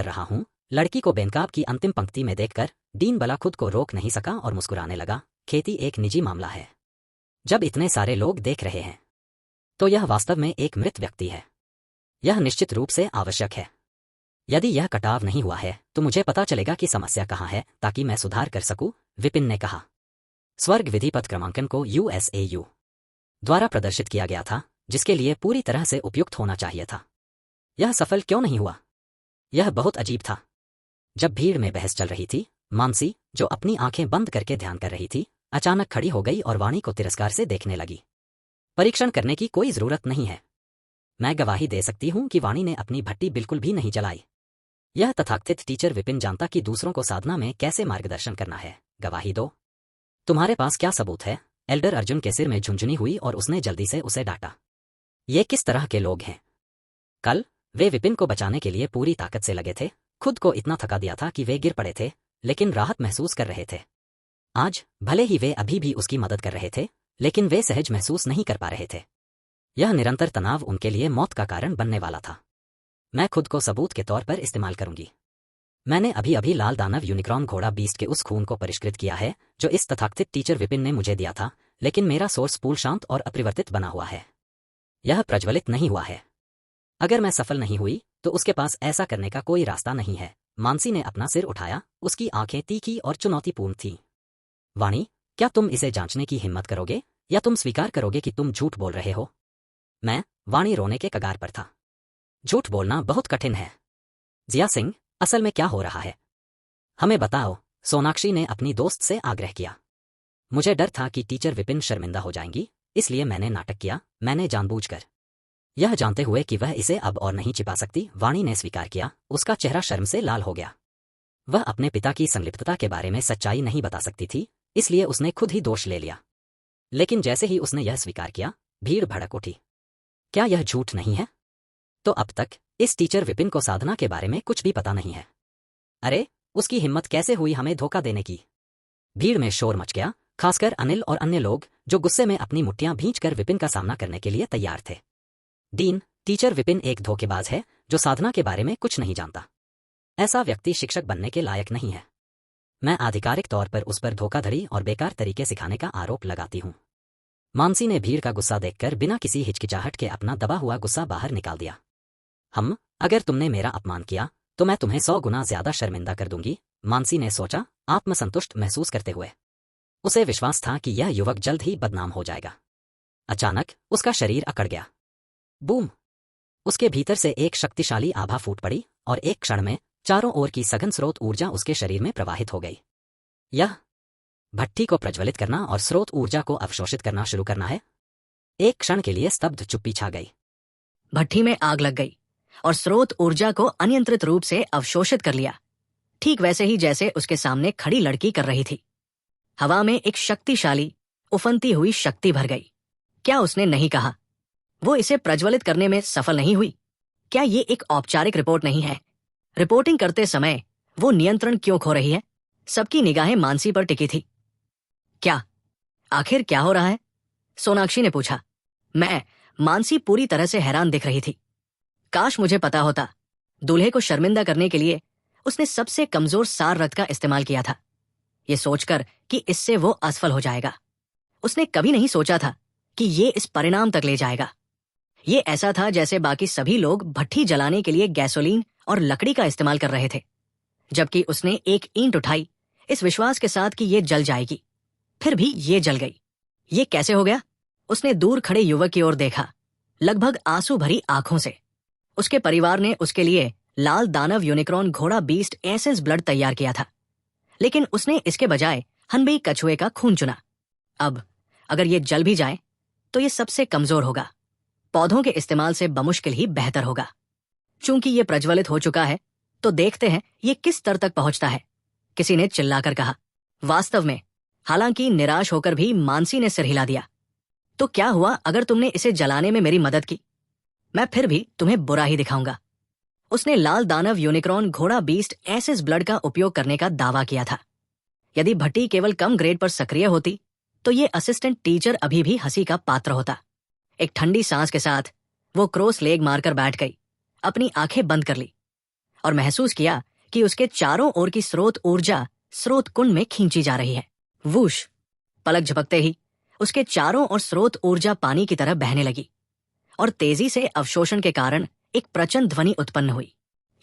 रहा हूं। लड़की को बेनकाब की अंतिम पंक्ति में देखकर डीन बला खुद को रोक नहीं सका और मुस्कुराने लगा। खेती एक निजी मामला है। जब इतने सारे लोग देख रहे हैं तो यह वास्तव में एक मृत व्यक्ति है। यह निश्चित रूप से आवश्यक है। यदि यह कटाव नहीं हुआ है तो मुझे पता चलेगा कि समस्या कहाँ है ताकि मैं सुधार कर सकूं, विपिन ने कहा। स्वर्ग विधिपत क्रमांकन को USAU द्वारा प्रदर्शित किया गया था, जिसके लिए पूरी तरह से उपयुक्त होना चाहिए था। यह सफल क्यों नहीं हुआ? यह बहुत अजीब था। जब भीड़ में बहस चल रही थी, मानसी, जो अपनी आंखें बंद करके ध्यान कर रही थी, अचानक खड़ी हो गई और वाणी को तिरस्कार से देखने लगी। परीक्षण करने की कोई जरूरत नहीं है। मैं गवाही दे सकती हूं कि वाणी ने अपनी भट्टी बिल्कुल भी नहीं जलाई। यह तथाकथित टीचर विपिन जानता कि दूसरों को साधना में कैसे मार्गदर्शन करना है। गवाही दो। तुम्हारे पास क्या सबूत है? एल्डर अर्जुन के सिर में झुंझुनी हुई और उसने जल्दी से उसे डांटा। ये किस तरह के लोग हैं? कल वे विपिन को बचाने के लिए पूरी ताकत से लगे थे, खुद को इतना थका दिया था कि वे गिर पड़े थे, लेकिन राहत महसूस कर रहे थे। आज भले ही वे अभी भी उसकी मदद कर रहे थे, लेकिन वे सहज महसूस नहीं कर पा रहे थे। यह निरंतर तनाव उनके लिए मौत का कारण बनने वाला था। मैं खुद को सबूत के तौर पर इस्तेमाल करूंगी। मैंने अभी अभी लाल दानव यूनिक्रॉन घोड़ा बीस्ट के उस खून को परिष्कृत किया है जो इस तथाकथित टीचर विपिन ने मुझे दिया था, लेकिन मेरा सोर्स पूल शांत और अपरिवर्तित बना हुआ है। यह प्रज्वलित नहीं हुआ है। अगर मैं सफल नहीं हुई तो उसके पास ऐसा करने का कोई रास्ता नहीं है। मानसी ने अपना सिर उठाया, उसकी आंखें तीखी और चुनौतीपूर्ण थीं। वाणी, क्या तुम इसे जांचने की हिम्मत करोगे या तुम स्वीकार करोगे कि तुम झूठ बोल रहे हो? वाणी रोने के कगार पर था। झूठ बोलना बहुत कठिन है। जिया सिंह, असल में क्या हो रहा है? हमें बताओ, सोनाक्षी ने अपनी दोस्त से आग्रह किया। मुझे डर था कि टीचर विपिन शर्मिंदा हो जाएंगी, इसलिए मैंने नाटक किया। मैंने जानबूझकर, यह जानते हुए कि वह इसे अब और नहीं छिपा सकती, वाणी ने स्वीकार किया। उसका चेहरा शर्म से लाल हो गया। वह अपने पिता की संलिप्तता के बारे में सच्चाई नहीं बता सकती थी, इसलिए उसने खुद ही दोष ले लिया। लेकिन जैसे ही उसने यह स्वीकार किया, भीड़ भड़क उठी। क्या यह झूठ नहीं है? तो अब तक इस टीचर विपिन को साधना के बारे में कुछ भी पता नहीं है। अरे, उसकी हिम्मत कैसे हुई हमें धोखा देने की? भीड़ में शोर मच गया, खासकर अनिल और अन्य लोग जो गुस्से में अपनी मुट्ठियां भींचकर विपिन का सामना करने के लिए तैयार थे। डीन, टीचर विपिन एक धोखेबाज है जो साधना के बारे में कुछ नहीं जानता। ऐसा व्यक्ति शिक्षक बनने के लायक नहीं है। मैं आधिकारिक तौर पर उस पर धोखाधड़ी और बेकार तरीके सिखाने का आरोप लगाती हूं। मानसी ने भीड़ का गुस्सा देखकर बिना किसी हिचकिचाहट के अपना दबा हुआ गुस्सा बाहर निकाल दिया। अगर तुमने मेरा अपमान किया तो मैं तुम्हें 100 गुना ज्यादा शर्मिंदा कर दूंगी, मानसी ने सोचा, आत्मसंतुष्ट महसूस करते हुए। उसे विश्वास था कि यह युवक जल्द ही बदनाम हो जाएगा। अचानक उसका शरीर अकड़ गया। बूम! उसके भीतर से एक शक्तिशाली आभा फूट पड़ी और एक क्षण में चारों ओर की सघन स्रोत ऊर्जा उसके शरीर में प्रवाहित हो गई। यह भट्टी को प्रज्वलित करना और स्रोत ऊर्जा को अवशोषित करना शुरू करना है। एक क्षण के लिए स्तब्ध चुप्पी छा गई। भट्टी में आग लग गई और स्रोत ऊर्जा को अनियंत्रित रूप से अवशोषित कर लिया, ठीक वैसे ही जैसे उसके सामने खड़ी लड़की कर रही थी। हवा में एक शक्तिशाली उफनती हुई शक्ति भर गई। क्या उसने नहीं कहा? वो इसे प्रज्वलित करने में सफल नहीं हुई। क्या ये एक औपचारिक रिपोर्ट नहीं है? रिपोर्टिंग करते समय वो नियंत्रण क्यों खो रही है? सबकी निगाहें मानसी पर टिकी थी। क्या आखिर क्या हो रहा है? सोनाक्षी ने पूछा। मानसी पूरी तरह से हैरान दिख रही थी। काश मुझे पता होता। दूल्हे को शर्मिंदा करने के लिए उसने सबसे कमजोर सार रक्त का इस्तेमाल किया था, ये सोचकर कि इससे वो असफल हो जाएगा। उसने कभी नहीं सोचा था कि ये इस परिणाम तक ले जाएगा। ये ऐसा था जैसे बाकी सभी लोग भट्टी जलाने के लिए गैसोलीन और लकड़ी का इस्तेमाल कर रहे थे, जबकि उसने एक ईंट उठाई इस विश्वास के साथ कि ये जल जाएगी। फिर भी ये जल गई। ये कैसे हो गया? उसने दूर खड़े युवक की ओर देखा, लगभग आंसू भरी आंखों से। उसके परिवार ने उसके लिए लाल दानव यूनिक्रॉन घोड़ा बीस्ट एसेंस ब्लड तैयार किया था, लेकिन उसने इसके बजाय हनबी कछुए का खून चुना। अब अगर ये जल भी जाए तो ये सबसे कमजोर होगा। पौधों के इस्तेमाल से बमुश्किल ही बेहतर होगा। चूंकि ये प्रज्वलित हो चुका है तो देखते हैं ये किस स्तर तक पहुंचता है, किसी ने चिल्लाकर कहा। वास्तव में, हालांकि निराश होकर भी मानसी ने सिर हिला दिया। तो क्या हुआ अगर तुमने इसे जलाने में मेरी मदद की? मैं फिर भी तुम्हें बुरा ही दिखाऊंगा। उसने लाल दानव यूनिक्रॉन घोड़ा बीस्ट एसेस ब्लड का उपयोग करने का दावा किया था। यदि भट्टी केवल कम ग्रेड पर सक्रिय होती तो ये असिस्टेंट टीचर अभी भी हंसी का पात्र होता। एक ठंडी सांस के साथ वो क्रॉस लेग मारकर बैठ गई, अपनी आंखें बंद कर ली और महसूस किया कि उसके चारों ओर की स्रोत ऊर्जा स्रोत कुंड में खींची जा रही है। वूश! पलक झपकते ही उसके चारों ओर स्रोत ऊर्जा पानी की तरह बहने लगी और तेजी से अवशोषण के कारण एक प्रचंड ध्वनि उत्पन्न हुई।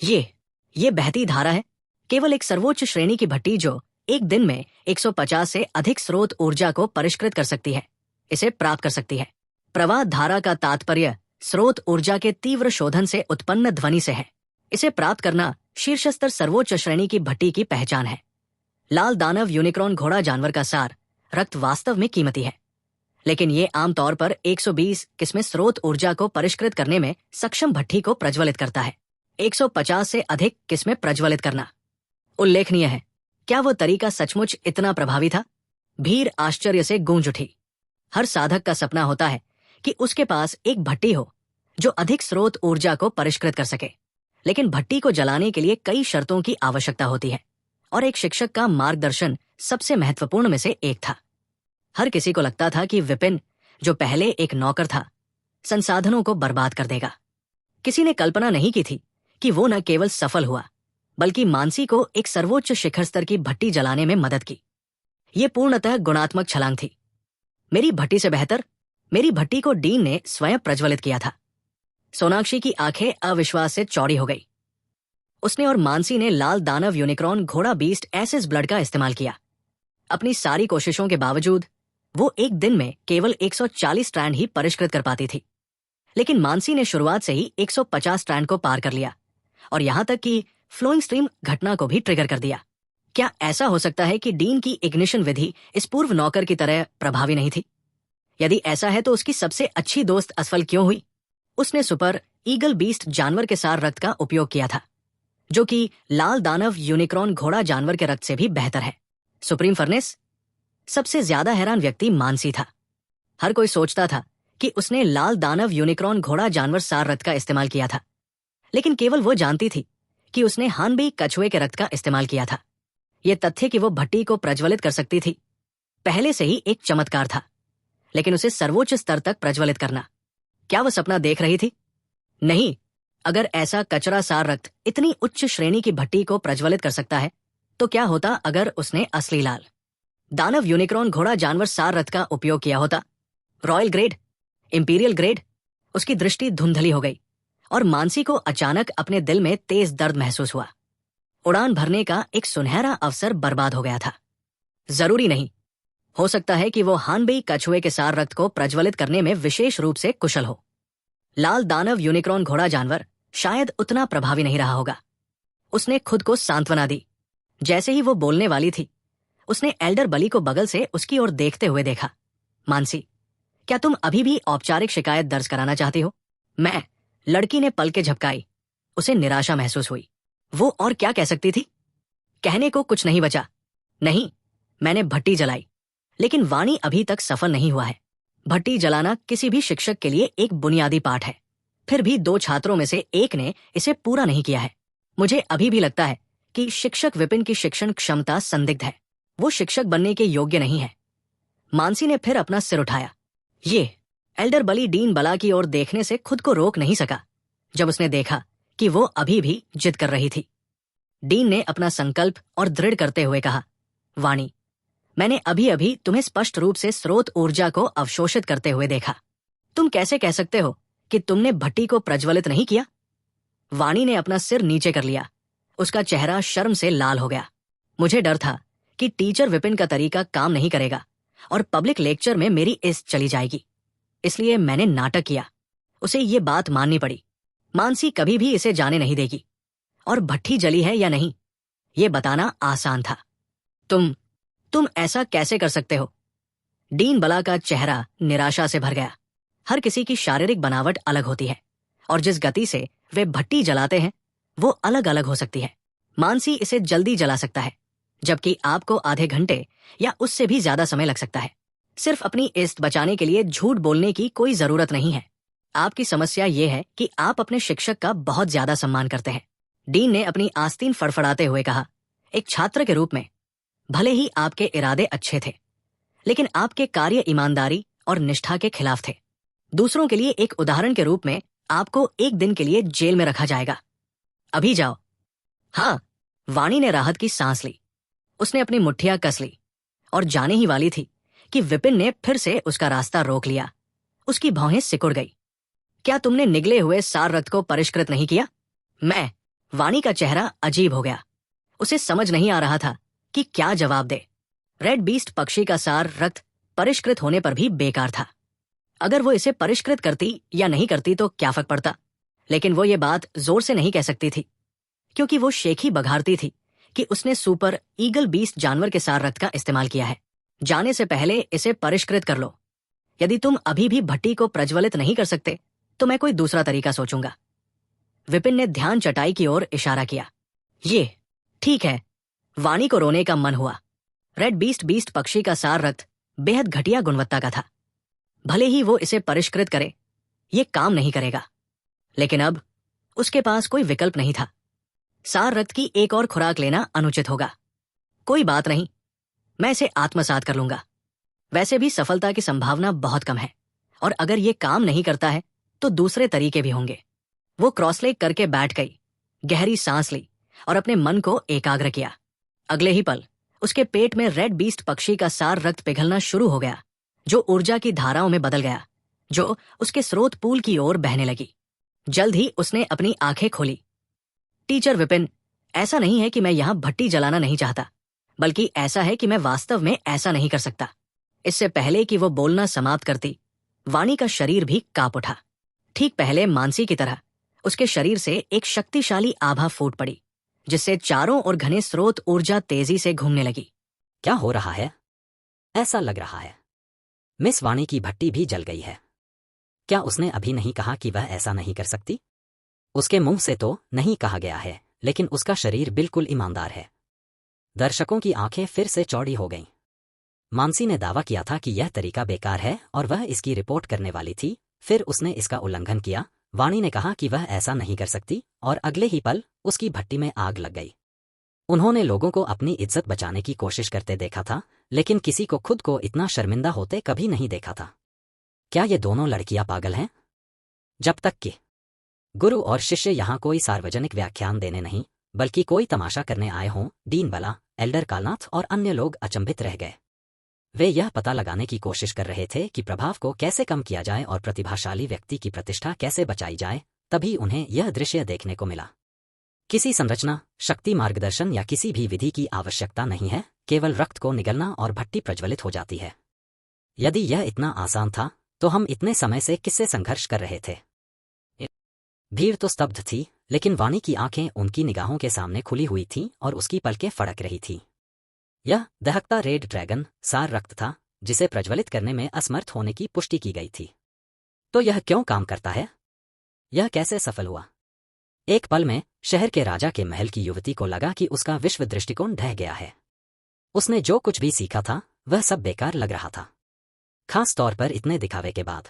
ये बहती धारा है, केवल एक सर्वोच्च श्रेणी की भट्टी जो एक दिन में 150 से अधिक स्रोत ऊर्जा को परिष्कृत कर सकती है, इसे प्राप्त कर सकती है। प्रवाह धारा का तात्पर्य स्रोत ऊर्जा के तीव्र शोधन से उत्पन्न ध्वनि से है। इसे प्राप्त करना शीर्ष स्तर सर्वोच्च श्रेणी की भट्टी की पहचान है। लाल दानव यूनिकॉर्न घोड़ा जानवर का सार रक्त वास्तव में कीमती है, लेकिन ये आमतौर पर 120 किस्में स्रोत ऊर्जा को परिष्कृत करने में सक्षम भट्टी को प्रज्वलित करता है। 150 से अधिक किस्में प्रज्वलित करना उल्लेखनीय है। क्या वो तरीका सचमुच इतना प्रभावी था? भीड़ आश्चर्य से गूंज उठी। हर साधक का सपना होता है कि उसके पास एक भट्टी हो जो अधिक स्रोत ऊर्जा को परिष्कृत कर सके, लेकिन भट्टी को जलाने के लिए कई शर्तों की आवश्यकता होती है और एक शिक्षक का मार्गदर्शन सबसे महत्वपूर्ण में से एक था। हर किसी को लगता था कि विपिन, जो पहले एक नौकर था, संसाधनों को बर्बाद कर देगा। किसी ने कल्पना नहीं की थी कि वो न केवल सफल हुआ बल्कि मानसी को एक सर्वोच्च शिखर स्तर की भट्टी जलाने में मदद की। ये पूर्णतः गुणात्मक छलांग थी। मेरी भट्टी से बेहतर, मेरी भट्टी को डीन ने स्वयं प्रज्वलित किया था। सोनाक्षी की आंखें अविश्वास से चौड़ी हो गई। उसने और मानसी ने लाल दानव यूनिकॉर्न घोड़ा बीस्ट एसिस ब्लड का इस्तेमाल किया। अपनी सारी कोशिशों के बावजूद वो एक दिन में केवल 140 स्ट्रैंड ही परिष्कृत कर पाती थी, लेकिन मानसी ने शुरुआत से ही 150 स्ट्रैंड को पार कर लिया और यहां तक कि फ्लोइंग स्ट्रीम घटना को भी ट्रिगर कर दिया। क्या ऐसा हो सकता है कि डीन की इग्निशन विधि इस पूर्व नौकर की तरह प्रभावी नहीं थी? यदि ऐसा है तो उसकी सबसे अच्छी दोस्त असफल क्यों हुई? उसने सुपर ईगल बीस्ट जानवर के सार रक्त का उपयोग किया था, जो कि लाल दानव यूनिकॉर्न घोड़ा जानवर के रक्त से भी बेहतर है। Supreme furnace? सबसे ज्यादा हैरान व्यक्ति मानसी था। हर कोई सोचता था कि उसने लाल दानव यूनिकॉर्न घोड़ा जानवर सार रक्त का इस्तेमाल किया था, लेकिन केवल वो जानती थी कि उसने हानबी कछुए के रक्त का इस्तेमाल किया था। यह तथ्य कि वो भट्टी को प्रज्वलित कर सकती थी पहले से ही एक चमत्कार था, लेकिन उसे सर्वोच्च स्तर तक प्रज्वलित करना, क्या वो सपना देख रही थी? नहीं। अगर ऐसा कचरा सार रक्त इतनी उच्च श्रेणी की भट्टी को प्रज्वलित कर सकता है, तो क्या होता अगर उसने असली लाल दानव यूनिकॉर्न घोड़ा जानवर सार रथ का उपयोग किया होता? Royal grade, imperial grade? उसकी दृष्टि धुंधली हो गई और मानसी को अचानक अपने दिल में तेज दर्द महसूस हुआ। उड़ान भरने का एक सुनहरा अवसर बर्बाद हो गया था। जरूरी नहीं, हो सकता है कि वो हानबी कछुए के सार रक्त को प्रज्वलित करने में विशेष रूप से कुशल हो। लाल दानव यूनिकॉर्न घोड़ा जानवर शायद उतना प्रभावी नहीं रहा होगा। उसने खुद को सांत्वना दी। जैसे ही वो बोलने वाली थी, उसने एल्डर बली को बगल से उसकी ओर देखते हुए देखा। मानसी, क्या तुम अभी भी औपचारिक शिकायत दर्ज कराना चाहती हो? मैं। लड़की ने पलकें झपकाई। उसे निराशा महसूस हुई। वो और क्या कह सकती थी? कहने को कुछ नहीं बचा। नहीं, मैंने भट्टी जलाई, लेकिन वाणी अभी तक सफल नहीं हुआ है। भट्टी जलाना किसी भी शिक्षक के लिए एक बुनियादी पाठ है। फिर भी 2 छात्रों में से एक ने इसे पूरा नहीं किया है। मुझे अभी भी लगता है कि शिक्षक विपिन की शिक्षण क्षमता संदिग्ध है। वो शिक्षक बनने के योग्य नहीं है। मानसी ने फिर अपना सिर उठाया। ये एल्डर बली डीन बला की ओर देखने से खुद को रोक नहीं सका जब उसने देखा कि वो अभी भी जिद कर रही थी। डीन ने अपना संकल्प और दृढ़ करते हुए कहा, वाणी, मैंने अभी अभी तुम्हें स्पष्ट रूप से स्रोत ऊर्जा को अवशोषित करते हुए देखा। तुम कैसे कह सकते हो कि तुमने भट्टी को प्रज्वलित नहीं किया? वाणी ने अपना सिर नीचे कर लिया। उसका चेहरा शर्म से लाल हो गया। मुझे डर था कि टीचर विपिन का तरीका काम नहीं करेगा और पब्लिक लेक्चर में मेरी इज्जत चली जाएगी, इसलिए मैंने नाटक किया। उसे ये बात माननी पड़ी। मानसी कभी भी इसे जाने नहीं देगी, और भट्टी जली है या नहीं, ये बताना आसान था। तुम ऐसा कैसे कर सकते हो? डीन बला का चेहरा निराशा से भर गया। हर किसी की शारीरिक बनावट अलग होती है और जिस गति से वे भट्टी जलाते हैं वो अलग अलग हो सकती है। मानसी इसे जल्दी जला सकता है, जबकि आपको आधे घंटे या उससे भी ज्यादा समय लग सकता है। सिर्फ अपनी इज्जत बचाने के लिए झूठ बोलने की कोई जरूरत नहीं है। आपकी समस्या ये है कि आप अपने शिक्षक का बहुत ज्यादा सम्मान करते हैं। डीन ने अपनी आस्तीन फड़फड़ाते हुए कहा, एक छात्र के रूप में भले ही आपके इरादे अच्छे थे, लेकिन आपके कार्य ईमानदारी और निष्ठा के खिलाफ थे। दूसरों के लिए एक उदाहरण के रूप में आपको एक दिन के लिए जेल में रखा जाएगा। अभी जाओ। हाँ, वाणी ने राहत की सांस ली। उसने अपनी मुट्ठियां कस ली और जाने ही वाली थी कि विपिन ने फिर से उसका रास्ता रोक लिया। उसकी भौहें सिकुड़ गई। क्या तुमने निगले हुए सार रक्त को परिष्कृत नहीं किया? मैं। वाणी का चेहरा अजीब हो गया। उसे समझ नहीं आ रहा था कि क्या जवाब दे। रेड बीस्ट पक्षी का सार रक्त परिष्कृत होने पर भी बेकार था। अगर वो इसे परिष्कृत करती या नहीं करती तो क्या फर्क पड़ता, लेकिन वो ये बात जोर से नहीं कह सकती थी, क्योंकि वो शेखी बघारती थी कि उसने सुपर ईगल बीस्ट जानवर के सार रक्त का इस्तेमाल किया है। जाने से पहले इसे परिष्कृत कर लो। यदि तुम अभी भी भट्टी को प्रज्वलित नहीं कर सकते तो मैं कोई दूसरा तरीका सोचूंगा। विपिन ने ध्यान चटाई की ओर इशारा किया। ये ठीक है। वाणी को रोने का मन हुआ। रेड बीस्ट पक्षी का सार रक्त बेहद घटिया गुणवत्ता का था। भले ही वो इसे परिष्कृत करे, ये काम नहीं करेगा। लेकिन अब उसके पास कोई विकल्प नहीं था। सार रक्त की एक और खुराक लेना अनुचित होगा। कोई बात नहीं, मैं इसे आत्मसात कर लूंगा। वैसे भी सफलता की संभावना बहुत कम है, और अगर ये काम नहीं करता है तो दूसरे तरीके भी होंगे। वो क्रॉसलेग करके बैठ गई, गहरी सांस ली और अपने मन को एकाग्र किया। अगले ही पल उसके पेट में रेड बीस्ट पक्षी का सार रक्त पिघलना शुरू हो गया, जो ऊर्जा की धाराओं में बदल गया, जो उसके स्रोत पूल की ओर बहने लगी। जल्द ही उसने अपनी आंखें खोली। टीचर विपिन, ऐसा नहीं है कि मैं यहां भट्टी जलाना नहीं चाहता, बल्कि ऐसा है कि मैं वास्तव में ऐसा नहीं कर सकता। इससे पहले कि वो बोलना समाप्त करती, वाणी का शरीर भी कांप उठा। ठीक पहले मानसी की तरह उसके शरीर से एक शक्तिशाली आभा फूट पड़ी, जिससे चारों ओर घने स्रोत ऊर्जा तेजी से घूमने लगी। क्या हो रहा है? ऐसा लग रहा है मिस वाणी की भट्टी भी जल गई है। क्या उसने अभी नहीं कहा कि वह ऐसा नहीं कर सकती? उसके मुंह से तो नहीं कहा गया है, लेकिन उसका शरीर बिल्कुल ईमानदार है। दर्शकों की आंखें फिर से चौड़ी हो गईं। मानसी ने दावा किया था कि यह तरीका बेकार है और वह इसकी रिपोर्ट करने वाली थी, फिर उसने इसका उल्लंघन किया। वाणी ने कहा कि वह ऐसा नहीं कर सकती और अगले ही पल उसकी भट्टी में आग लग गई। उन्होंने लोगों को अपनी इज्जत बचाने की कोशिश करते देखा था, लेकिन किसी को खुद को इतना शर्मिंदा होते कभी नहीं देखा था। क्या ये दोनों लड़कियां पागल हैं? जब तक कि गुरु और शिष्य यहाँ कोई सार्वजनिक व्याख्यान देने नहीं, बल्कि कोई तमाशा करने आए हों, डीन बला, एल्डर कालनाथ और अन्य लोग अचंभित रह गए। वे यह पता लगाने की कोशिश कर रहे थे कि प्रभाव को कैसे कम किया जाए और प्रतिभाशाली व्यक्ति की प्रतिष्ठा कैसे बचाई जाए। तभी उन्हें यह दृश्य देखने को मिला। किसी संरचना, शक्ति, मार्गदर्शन या किसी भी विधि की आवश्यकता नहीं है, केवल रक्त को निगलना और भट्टी प्रज्वलित हो जाती है। यदि यह इतना आसान था तो हम इतने समय से किससे संघर्ष कर रहे थे? भीड़ तो स्तब्ध थी, लेकिन वाणी की आंखें उनकी निगाहों के सामने खुली हुई थीं और उसकी पलकें फड़क रही थीं। यह दहकता रेड ड्रैगन सार रक्त था, जिसे प्रज्वलित करने में असमर्थ होने की पुष्टि की गई थी। तो यह क्यों काम करता है? यह कैसे सफल हुआ? एक पल में शहर के राजा के महल की युवती को लगा कि उसका विश्व दृष्टिकोण ढह गया है। उसने जो कुछ भी सीखा था वह सब बेकार लग रहा था, खास तौर पर इतने दिखावे के बाद।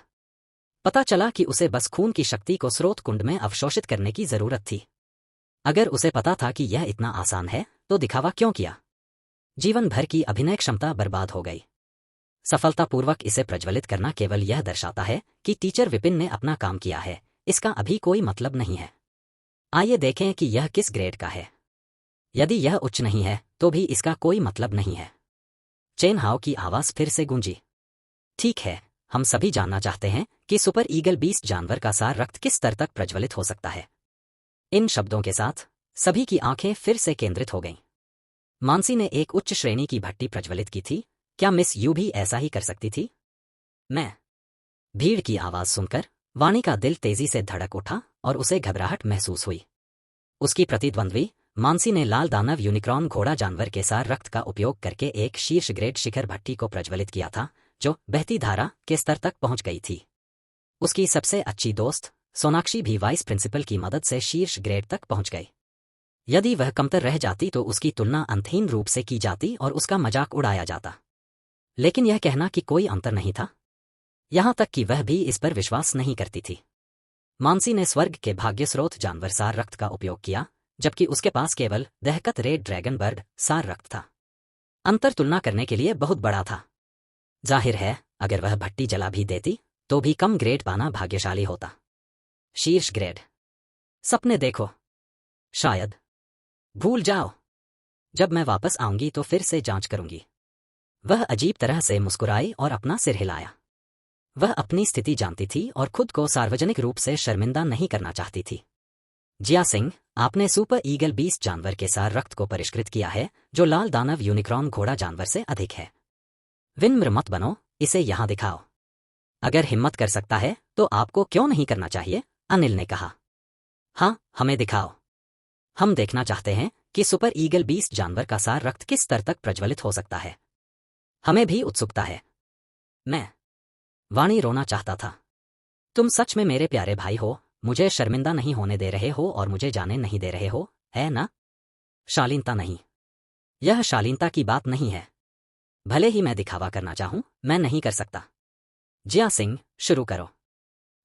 पता चला कि उसे बस खून की शक्ति को स्रोत कुंड में अवशोषित करने की जरूरत थी। अगर उसे पता था कि यह इतना आसान है तो दिखावा क्यों किया? जीवन भर की अभिनय क्षमता बर्बाद हो गई। सफलतापूर्वक इसे प्रज्वलित करना केवल यह दर्शाता है कि टीचर विपिन ने अपना काम किया है, इसका अभी कोई मतलब नहीं है। आइए देखें कि यह किस ग्रेड का है। यदि यह उच्च नहीं है तो भी इसका कोई मतलब नहीं है। चेन हाओ की आवाज फिर से गूंजी। ठीक है, हम सभी जानना चाहते हैं कि सुपर ईगल बीस्ट जानवर का सार रक्त किस स्तर तक प्रज्वलित हो सकता है। इन शब्दों के साथ सभी की आंखें फिर से केंद्रित हो गईं। मानसी ने एक उच्च श्रेणी की भट्टी प्रज्वलित की थी, क्या मिस यू भी ऐसा ही कर सकती थी? मैं। भीड़ की आवाज सुनकर वाणी का दिल तेजी से धड़क उठा और उसे घबराहट महसूस हुई। उसकी प्रतिद्वंद्वी मानसी ने लाल दानव यूनिक्रॉन घोड़ा जानवर के सार रक्त का उपयोग करके एक शीर्ष ग्रेड शिखर भट्टी को प्रज्वलित किया था, जो बहती धारा के स्तर तक पहुंच गई थी। उसकी सबसे अच्छी दोस्त सोनाक्षी भी वाइस प्रिंसिपल की मदद से शीर्ष ग्रेड तक पहुंच गई। यदि वह कमतर रह जाती तो उसकी तुलना अंतहीन रूप से की जाती और उसका मजाक उड़ाया जाता। लेकिन यह कहना कि कोई अंतर नहीं था, यहां तक कि वह भी इस पर विश्वास नहीं करती थी। मानसी ने स्वर्ग के भाग्य स्रोत जानवर सार रक्त का उपयोग किया, जबकि उसके पास केवल दहकत रेड ड्रैगन बर्ड सार रक्त था। अंतर तुलना करने के लिए बहुत बड़ा था। जाहिर है, अगर वह भट्टी जला भी देती तो भी कम ग्रेड पाना भाग्यशाली होता। शीर्ष ग्रेड। सपने देखो, शायद। भूल जाओ। जब मैं वापस आऊंगी तो फिर से जांच करूंगी। वह अजीब तरह से मुस्कुराई और अपना सिर हिलाया। वह अपनी स्थिति जानती थी और खुद को सार्वजनिक रूप से शर्मिंदा नहीं करना चाहती थी। जिया सिंह, आपने सुपर ईगल बीस्ट जानवर के सार रक्त को परिष्कृत किया है, जो लाल दानव यूनिकॉर्न घोड़ा जानवर से अधिक है। विनम्र मत बनो, इसे यहां दिखाओ। अगर हिम्मत कर सकता है तो आपको क्यों नहीं करना चाहिए, अनिल ने कहा। हाँ, हमें दिखाओ। हम देखना चाहते हैं कि सुपर ईगल बीस्ट जानवर का सार रक्त किस स्तर तक प्रज्वलित हो सकता है। हमें भी उत्सुकता है। मैं वाणी रोना चाहता था। तुम सच में मेरे प्यारे भाई हो, मुझे शर्मिंदा नहीं होने दे रहे हो और मुझे जाने नहीं दे रहे हो, है ना? शालीनता नहीं। यह शालीनता की बात नहीं है। भले ही मैं दिखावा करना चाहूं, मैं नहीं कर सकता। जिया सिंह, शुरू करो।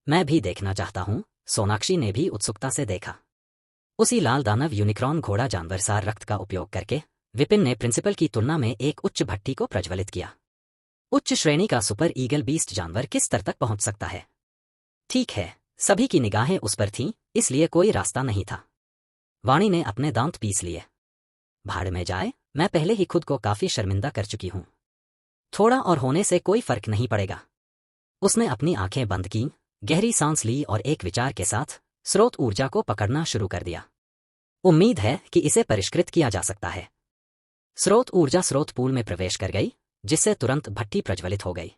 मैं भी देखना चाहता हूं, सोनाक्षी ने भी उत्सुकता से देखा। उसी लाल दानव यूनिकॉर्न घोड़ा जानवर सार रक्त का उपयोग करके विपिन ने प्रिंसिपल की तुलना में एक उच्च भट्टी को प्रज्वलित किया। उच्च श्रेणी का सुपर ईगल बीस्ट जानवर किस स्तर तक पहुंच सकता है? ठीक है, सभी की निगाहें उस पर थीं, इसलिए कोई रास्ता नहीं था। वाणी ने अपने दांत पीस लिए। भाड़ में जाए, मैं पहले ही खुद को काफी शर्मिंदा कर चुकी हूं। थोड़ा और होने से कोई फर्क नहीं पड़ेगा। उसने अपनी आंखें बंद की, गहरी सांस ली और एक विचार के साथ स्रोत ऊर्जा को पकड़ना शुरू कर दिया। उम्मीद है कि इसे परिष्कृत किया जा सकता है। स्रोत ऊर्जा स्रोत पूल में प्रवेश कर गई, जिससे तुरंत भट्टी प्रज्वलित हो गई।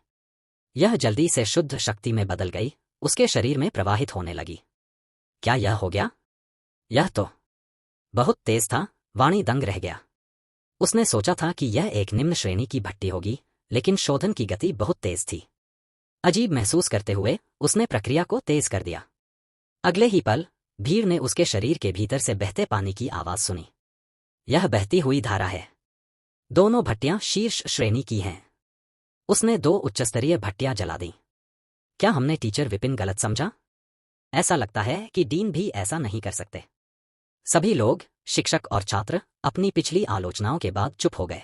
यह जल्दी से शुद्ध शक्ति में बदल गई, उसके शरीर में प्रवाहित होने लगी। क्या यह हो गया? यह तो बहुत तेज था। वाणी दंग रह गया। उसने सोचा था कि यह एक निम्न श्रेणी की भट्टी होगी, लेकिन शोधन की गति बहुत तेज थी। अजीब महसूस करते हुए उसने प्रक्रिया को तेज कर दिया। अगले ही पल भीड़ ने उसके शरीर के भीतर से बहते पानी की आवाज सुनी। यह बहती हुई धारा है। दोनों भट्टियां शीर्ष श्रेणी की हैं। उसने 2 उच्चस्तरीय भट्टियां जला दी। क्या हमने टीचर विपिन गलत समझा? ऐसा लगता है कि डीन भी ऐसा नहीं कर सकते। सभी लोग, शिक्षक और छात्र, अपनी पिछली आलोचनाओं के बाद चुप हो गए।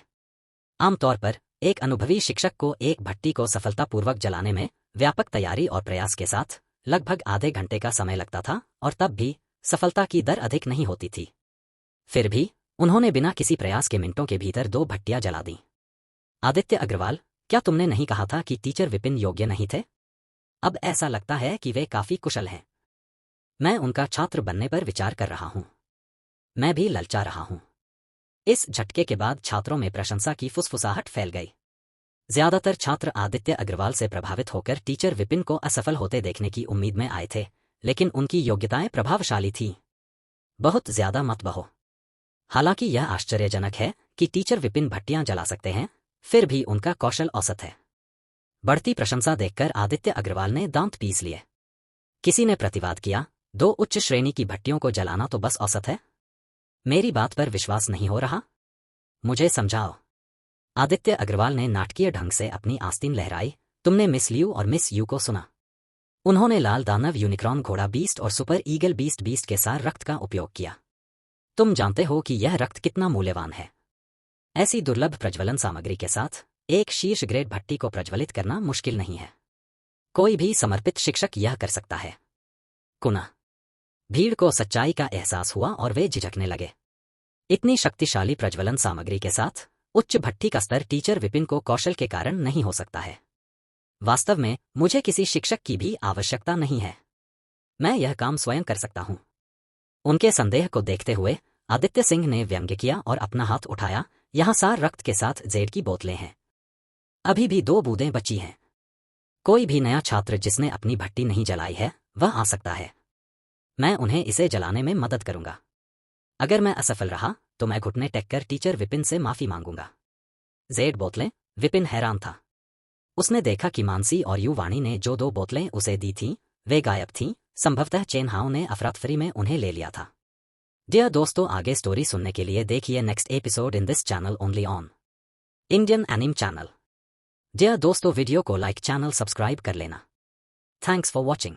आमतौर पर एक अनुभवी शिक्षक को एक भट्टी को सफलतापूर्वक जलाने में व्यापक तैयारी और प्रयास के साथ लगभग आधे घंटे का समय लगता था, और तब भी सफलता की दर अधिक नहीं होती थी। फिर भी उन्होंने बिना किसी प्रयास के मिनटों के भीतर 2 भट्टियां जला दी। आदित्य अग्रवाल, क्या तुमने नहीं कहा था कि टीचर विपिन योग्य नहीं थे? अब ऐसा लगता है कि वे काफी कुशल हैं। मैं उनका छात्र बनने पर विचार कर रहा हूं। मैं भी ललचा रहा हूं। इस झटके के बाद छात्रों में प्रशंसा की फुसफुसाहट फैल गई। ज्यादातर छात्र आदित्य अग्रवाल से प्रभावित होकर टीचर विपिन को असफल होते देखने की उम्मीद में आए थे, लेकिन उनकी योग्यताएं प्रभावशाली थीं। बहुत ज्यादा मत बहो। हालांकि यह आश्चर्यजनक है कि टीचर विपिन भट्टियां जला सकते हैं, फिर भी उनका कौशल औसत है। बढ़ती प्रशंसा देखकर आदित्य अग्रवाल ने दांत पीस लिए। किसी ने प्रतिवाद किया, 2 उच्च श्रेणी की भट्टियों को जलाना तो बस औसत है। मेरी बात पर विश्वास नहीं हो रहा? मुझे समझाओ। आदित्य अग्रवाल ने नाटकीय ढंग से अपनी आस्तीन लहराई। तुमने मिस लियू और मिस यू को सुना। उन्होंने लाल दानव यूनिकॉर्न घोड़ा बीस्ट और सुपर ईगल बीस्ट के सार रक्त का उपयोग किया। तुम जानते हो कि यह रक्त कितना मूल्यवान है। ऐसी दुर्लभ प्रज्वलन सामग्री के साथ एक शीर्ष ग्रेड भट्टी को प्रज्वलित करना मुश्किल नहीं है। कोई भी समर्पित शिक्षक यह कर सकता है। कुना भीड़ को सच्चाई का एहसास हुआ और वे झिझकने लगे। इतनी शक्तिशाली प्रज्वलन सामग्री के साथ उच्च भट्टी का स्तर टीचर विपिन को कौशल के कारण नहीं हो सकता है। वास्तव में मुझे किसी शिक्षक की भी आवश्यकता नहीं है। मैं यह काम स्वयं कर सकता हूं। उनके संदेह को देखते हुए आदित्य सिंह ने व्यंग्य किया और अपना हाथ उठाया। यहां सार रक्त के साथ जेड की बोतलें हैं। अभी भी 2 बूंदें बची हैं। कोई भी नया छात्र जिसने अपनी भट्टी नहीं जलाई है, वह आ सकता है। मैं उन्हें इसे जलाने में मदद करूंगा। अगर मैं असफल रहा तो मैं घुटने टेक कर टीचर विपिन से माफी मांगूंगा। जेड बोतलें? विपिन हैरान था। उसने देखा कि मानसी और युवाणी ने जो 2 बोतलें उसे दी थीं, वे गायब थीं। संभवतः चेनहाओ ने अफरातफरी में उन्हें ले लिया था। डियर दोस्तों, आगे स्टोरी सुनने के लिए देखिए next episode in this channel only on Indian anime channel. Dear दोस्तों, वीडियो को लाइक, चैनल सब्सक्राइब कर लेना। Thanks for watching.